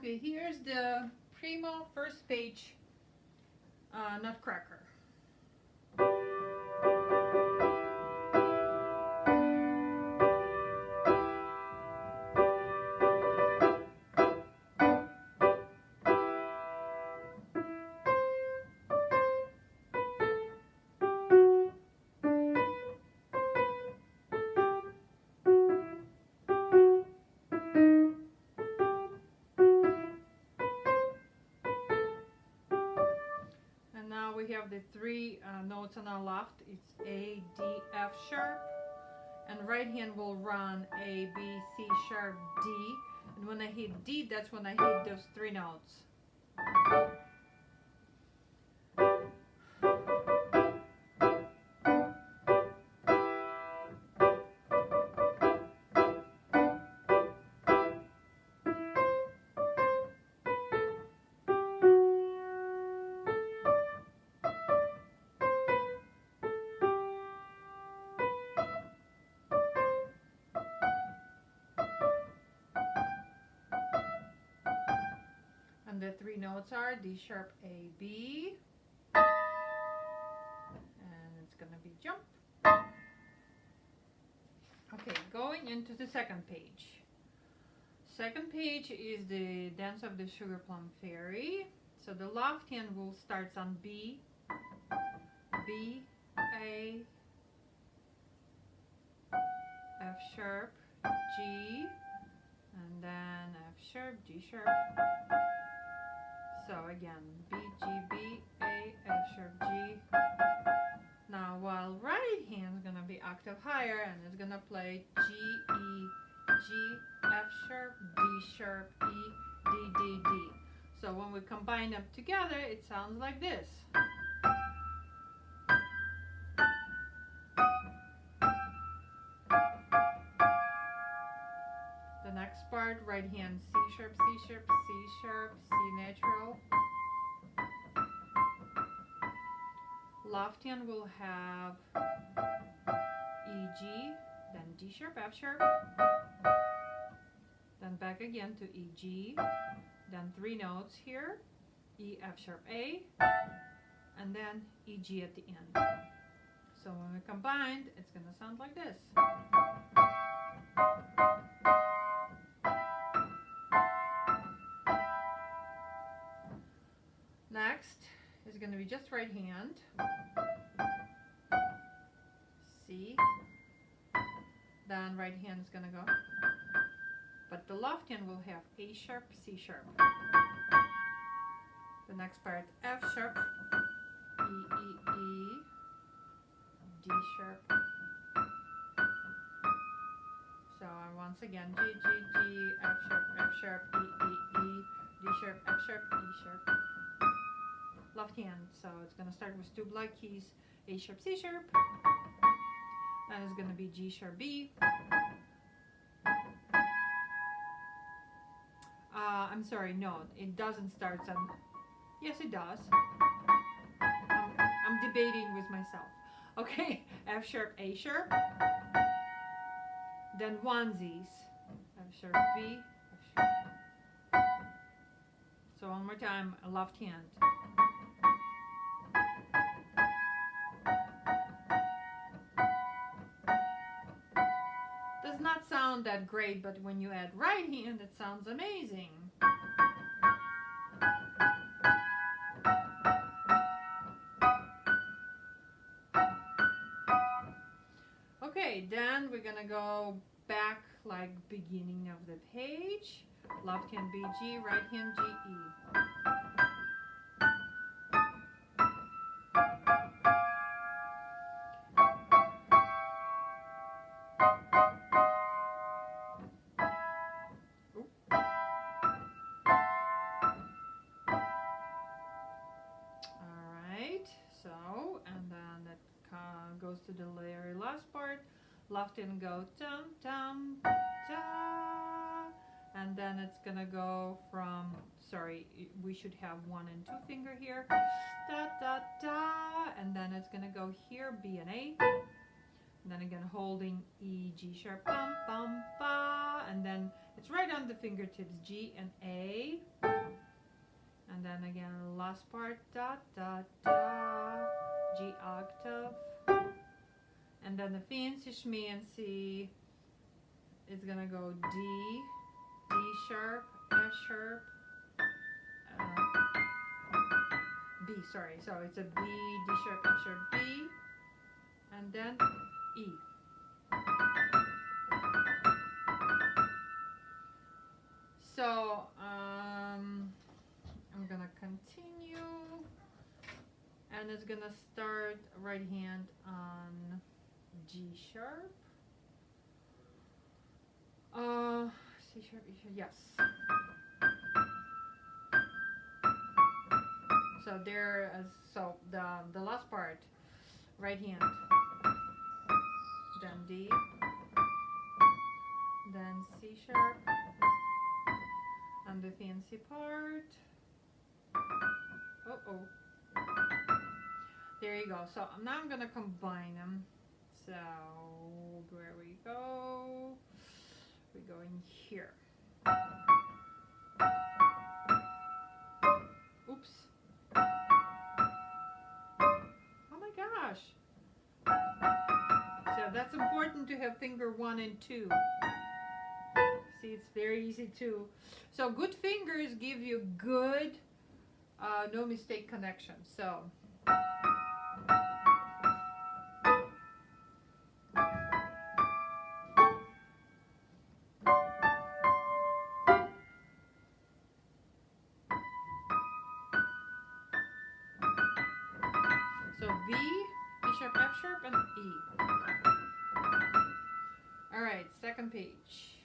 Okay, here's the primo first page nutcracker. Now we have the three notes on our left. It's A, D, F sharp, and right hand will run A, B, C sharp, D, and when I hit D, that's when I hit those three notes. And the three notes are D sharp, A, B, and it's gonna be jump. Okay, going into the second page. Second page is the Dance of the Sugar Plum Fairy. So the left hand will start on B, B, A, F sharp, G, and then F sharp, G sharp. So again, B, G, B, A, F sharp, G. Now while right hand is gonna be octave higher and it's gonna play G, E, G, F sharp, D sharp, E, D, D, D. So when we combine them together, it sounds like this. The next part, right hand C sharp, C sharp, C sharp, C natural. Left hand will have E, G, then D sharp, F sharp, then back again to E, G, then three notes here, E, F sharp, A, and then E, G at the end. So when we combine, it's going to sound like this. Next is going to be just right hand. C. Then right hand is going to go. But the left hand will have A sharp, C sharp. The next part, F sharp, E, E, E, D sharp. So once again, G, G, G, F sharp, E, E, E, D sharp, F sharp, E sharp. Left hand, so it's going to start with two black keys, A sharp, C sharp, and it's going to be G sharp, B. I'm sorry, no, it doesn't start on, yes it does. I'm debating with myself. Okay, F sharp, A sharp, then onesies, F sharp, B, F sharp. So one more time, left hand. Does not sound that great, but when you add right hand, it sounds amazing. Okay, then we're gonna go back like beginning of the page. Left hand B, G, right hand G, E. Goes to the very last part. Left hand go tum tum ta, and then it's gonna go from, sorry, we should have 1 and 2 finger here, da da da, and then it's gonna go here, B and A, And then again holding E, G sharp, bum, bum, ba. And then it's right on the fingertips, G and A. And then again, last part, da, da, da, G octave. And then the fancy schmancy is gonna go D, D sharp, F sharp, B, sorry. So it's a B, D sharp, F sharp, B, and then E. So I'm gonna continue, and it's gonna start right hand on G sharp. C sharp, E sharp, yes. So there, so the last part, right hand, then D, then C sharp, and the fancy part. There you go. So now I'm gonna combine them. So where we go? We go in here. Oops. Oh my gosh. So that's important to have finger 1 and 2. See, it's very easy to. So good fingers give you good, no mistake connection. So. So B, D sharp, F sharp, and E. All right, second page.